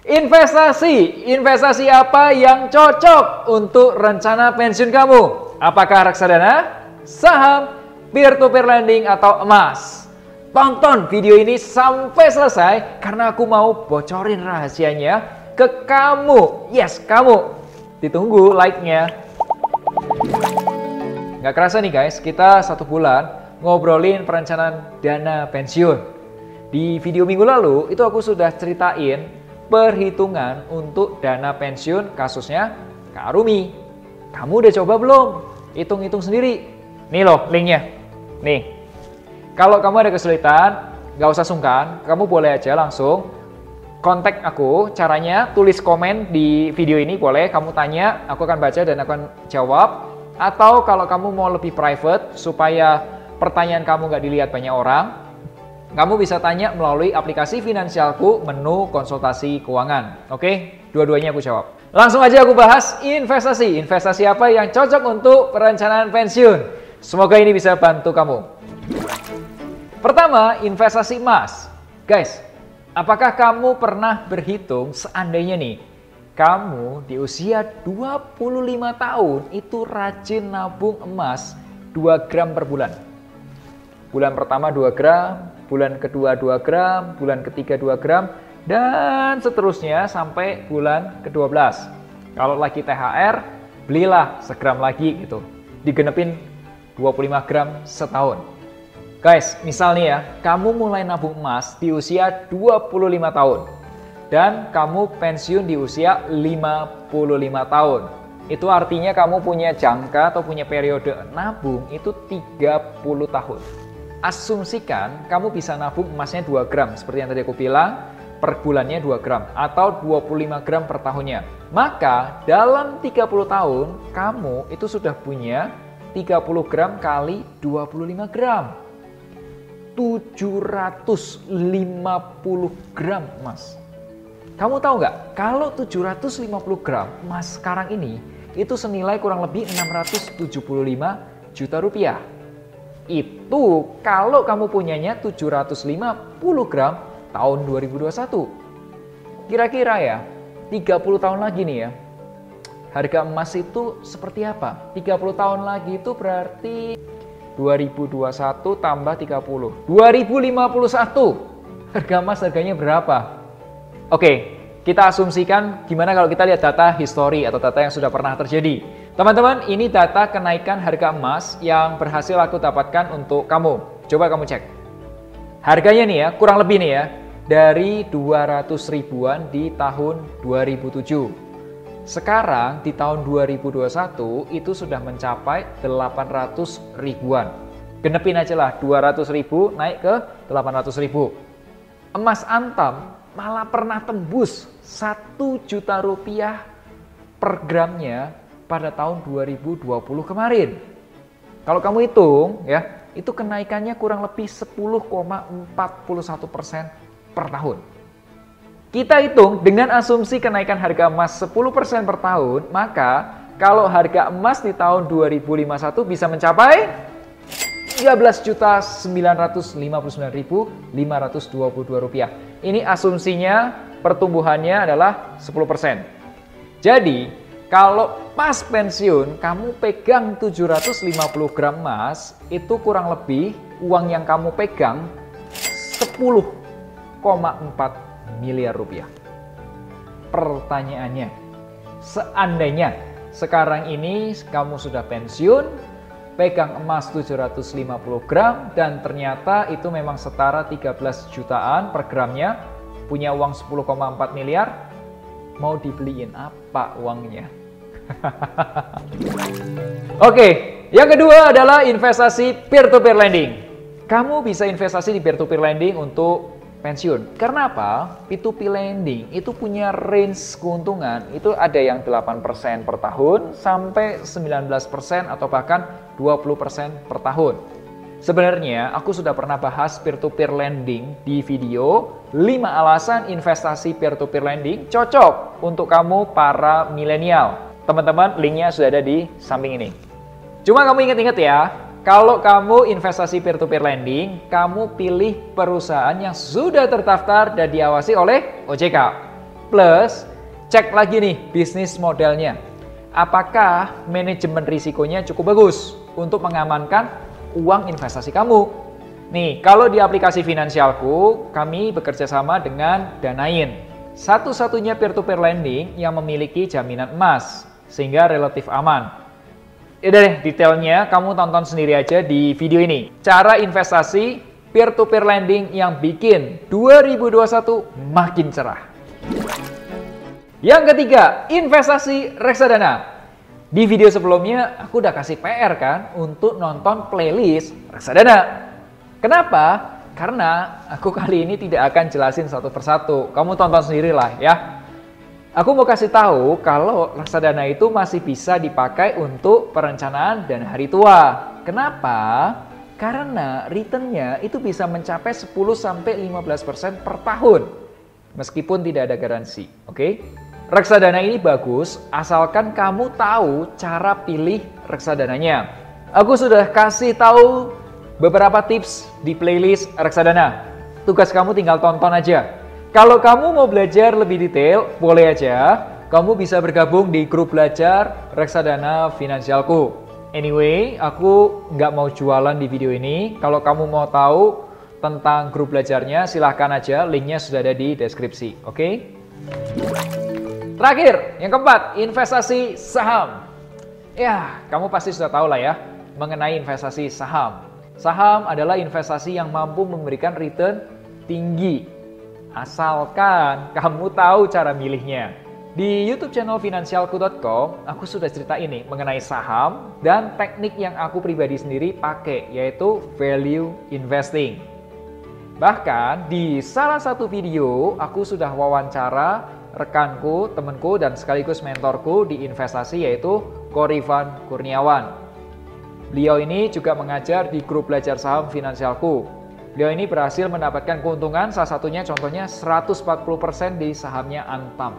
Investasi apa yang cocok untuk rencana pensiun kamu? Apakah reksadana, saham, peer-to-peer lending, atau emas? Tonton video ini sampai selesai karena aku mau bocorin rahasianya ke kamu. Yes, kamu. Ditunggu like-nya. Nggak kerasa nih guys, kita 1 bulan ngobrolin perencanaan dana pensiun. Di video minggu lalu itu aku sudah ceritain perhitungan untuk dana pensiun kasusnya Kak Arumi. Kamu udah coba belum? Hitung-hitung sendiri. Nih loh linknya. Nih. Kalau kamu ada kesulitan, nggak usah sungkan. Kamu boleh aja langsung kontak aku. Caranya tulis komen di video ini boleh. Kamu tanya, aku akan baca dan akan jawab. Atau kalau kamu mau lebih private supaya pertanyaan kamu nggak dilihat banyak orang, kamu bisa tanya melalui aplikasi Finansialku menu konsultasi keuangan. Oke, dua-duanya aku jawab. Langsung aja aku bahas investasi. Investasi apa yang cocok untuk perencanaan pensiun? Semoga ini bisa bantu kamu. Pertama, investasi emas. Guys, apakah kamu pernah berhitung seandainya nih, kamu di usia 25 tahun itu rajin nabung emas 2 gram per bulan. Bulan pertama 2 gram, bulan kedua 2 gram, bulan ketiga 2 gram, dan seterusnya sampai bulan ke-12. Kalau lagi THR, belilah segram lagi gitu. Digenepin 25 gram setahun. Guys, misal nih ya, kamu mulai nabung emas di usia 25 tahun. Dan kamu pensiun di usia 55 tahun. Itu artinya kamu punya jangka atau punya periode nabung itu 30 tahun. Asumsikan kamu bisa nabung emasnya 2 gram seperti yang tadi aku bilang, per bulannya 2 gram atau 25 gram per tahunnya. Maka dalam 30 tahun kamu itu sudah punya 30 gram kali 25 gram. 750 gram emas. Kamu tahu nggak? Kalau 750 gram emas sekarang ini itu senilai kurang lebih 675 juta rupiah. Itu kalau kamu punyanya 750 gram tahun 2021. Kira-kira ya, 30 tahun lagi nih ya, harga emas itu seperti apa? 30 tahun lagi itu berarti 2021 tambah 30. 2051. Harga emas harganya berapa? Oke, kita asumsikan gimana kalau kita lihat data histori atau data yang sudah pernah terjadi. Teman-teman, ini data kenaikan harga emas yang berhasil aku dapatkan untuk kamu. Coba kamu cek. Harganya nih ya, kurang lebih nih ya, dari 200 ribuan di tahun 2007. Sekarang di tahun 2021 itu sudah mencapai 800 ribuan. Genepin aja lah, 200 ribu naik ke 800 ribu. Emas antam malah pernah tembus 1 juta rupiah per gramnya pada tahun 2020 kemarin. Kalau kamu hitung ya, itu kenaikannya kurang lebih 10,41% per tahun. Kita hitung dengan asumsi kenaikan harga emas 10% per tahun, maka kalau harga emas di tahun 2051 bisa mencapai 13.959.522 rupiah. Ini asumsinya pertumbuhannya adalah 10%. Jadi kalau pas pensiun kamu pegang 750 gram emas, itu kurang lebih uang yang kamu pegang 10,4 miliar rupiah. Pertanyaannya, seandainya sekarang ini kamu sudah pensiun, pegang emas 750 gram dan ternyata itu memang setara 13 jutaan per gramnya, punya uang 10,4 miliar, mau dibeliin apa uangnya? Oke, yang kedua adalah investasi peer-to-peer lending. Kamu bisa investasi di peer-to-peer lending untuk pensiun. Karena apa? P2P lending itu punya range keuntungan. Itu ada yang 8% per tahun sampai 19% atau bahkan 20% per tahun. Sebenarnya aku sudah pernah bahas peer-to-peer lending di video 5 alasan investasi peer-to-peer lending cocok untuk kamu para milenial. Teman-teman, linknya sudah ada di samping ini. Cuma kamu ingat-ingat ya, kalau kamu investasi peer-to-peer lending, kamu pilih perusahaan yang sudah terdaftar dan diawasi oleh OJK. Plus, cek lagi nih bisnis modelnya. Apakah manajemen risikonya cukup bagus untuk mengamankan uang investasi kamu? Nih, kalau di aplikasi Finansialku, kami bekerja sama dengan Danain, satu-satunya peer-to-peer lending yang memiliki jaminan emas, sehingga relatif aman. Udah deh, detailnya kamu tonton sendiri aja di video ini. Cara investasi peer-to-peer lending yang bikin 2021 makin cerah. Yang ketiga, investasi reksadana. Di video sebelumnya, aku udah kasih PR kan untuk nonton playlist reksadana. Kenapa? Karena aku kali ini tidak akan jelasin satu persatu. Kamu tonton sendirilah ya. Aku mau kasih tahu kalau reksadana itu masih bisa dipakai untuk perencanaan dan hari tua. Kenapa? Karena returnnya itu bisa mencapai 10-15% per tahun. Meskipun tidak ada garansi, oke? Reksadana ini bagus asalkan kamu tahu cara pilih reksadananya. Aku sudah kasih tahu beberapa tips di playlist reksadana. Tugas kamu tinggal tonton aja. Kalau kamu mau belajar lebih detail, boleh aja. Kamu bisa bergabung di grup belajar reksadana Finansialku. Anyway, aku nggak mau jualan di video ini. Kalau kamu mau tahu tentang grup belajarnya, silahkan aja. Linknya sudah ada di deskripsi, oke? Terakhir, yang keempat, investasi saham. Ya, kamu pasti sudah tahu lah ya mengenai investasi saham. Saham adalah investasi yang mampu memberikan return tinggi, asalkan kamu tahu cara milihnya. Di YouTube channel Finansialku.com, aku sudah cerita ini mengenai saham dan teknik yang aku pribadi sendiri pakai, yaitu value investing. Bahkan di salah satu video, aku sudah wawancara rekanku, temanku, dan sekaligus mentorku di investasi, yaitu Korifan Kurniawan. Beliau ini juga mengajar di grup belajar saham Finansialku. Beliau ini berhasil mendapatkan keuntungan, salah satunya contohnya 140% di sahamnya Antam.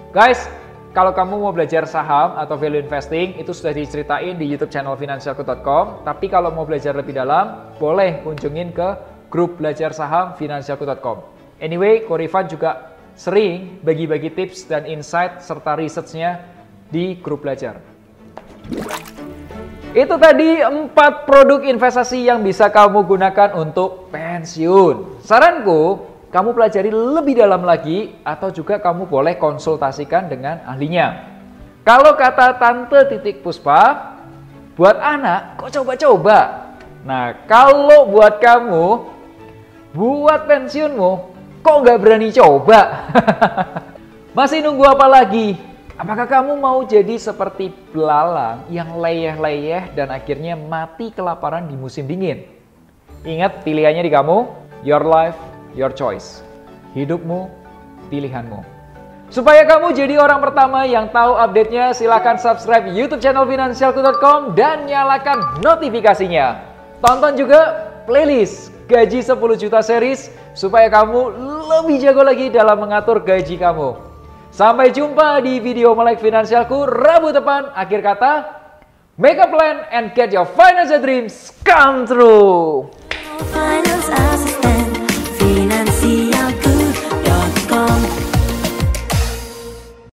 Guys, kalau kamu mau belajar saham atau value investing, itu sudah diceritain di YouTube channel Finansialku.com. Tapi kalau mau belajar lebih dalam, boleh kunjungin ke grup belajar saham Finansialku.com. Anyway, Korifan juga sering bagi-bagi tips dan insight serta research-nya di grup belajar. Itu tadi 4 produk investasi yang bisa kamu gunakan untuk pensiun. Saranku, kamu pelajari lebih dalam lagi atau juga kamu boleh konsultasikan dengan ahlinya. Kalau kata Tante Titik Puspa, buat anak kok coba-coba. Nah, kalau buat kamu, buat pensiunmu, kok nggak berani coba? Masih nunggu apa lagi? Apakah kamu mau jadi seperti belalang yang leyeh-leyeh dan akhirnya mati kelaparan di musim dingin? Ingat, pilihannya di kamu. Your life, your choice. Hidupmu, pilihanmu. Supaya kamu jadi orang pertama yang tahu update-nya, silakan subscribe YouTube channel Finansialku.com dan nyalakan notifikasinya. Tonton juga playlist Gaji 10 Juta Series supaya kamu lebih jago lagi dalam mengatur gaji kamu. Sampai jumpa di video Melek Finansialku Rabu depan. Akhir kata, make a plan and get your financial dreams come true.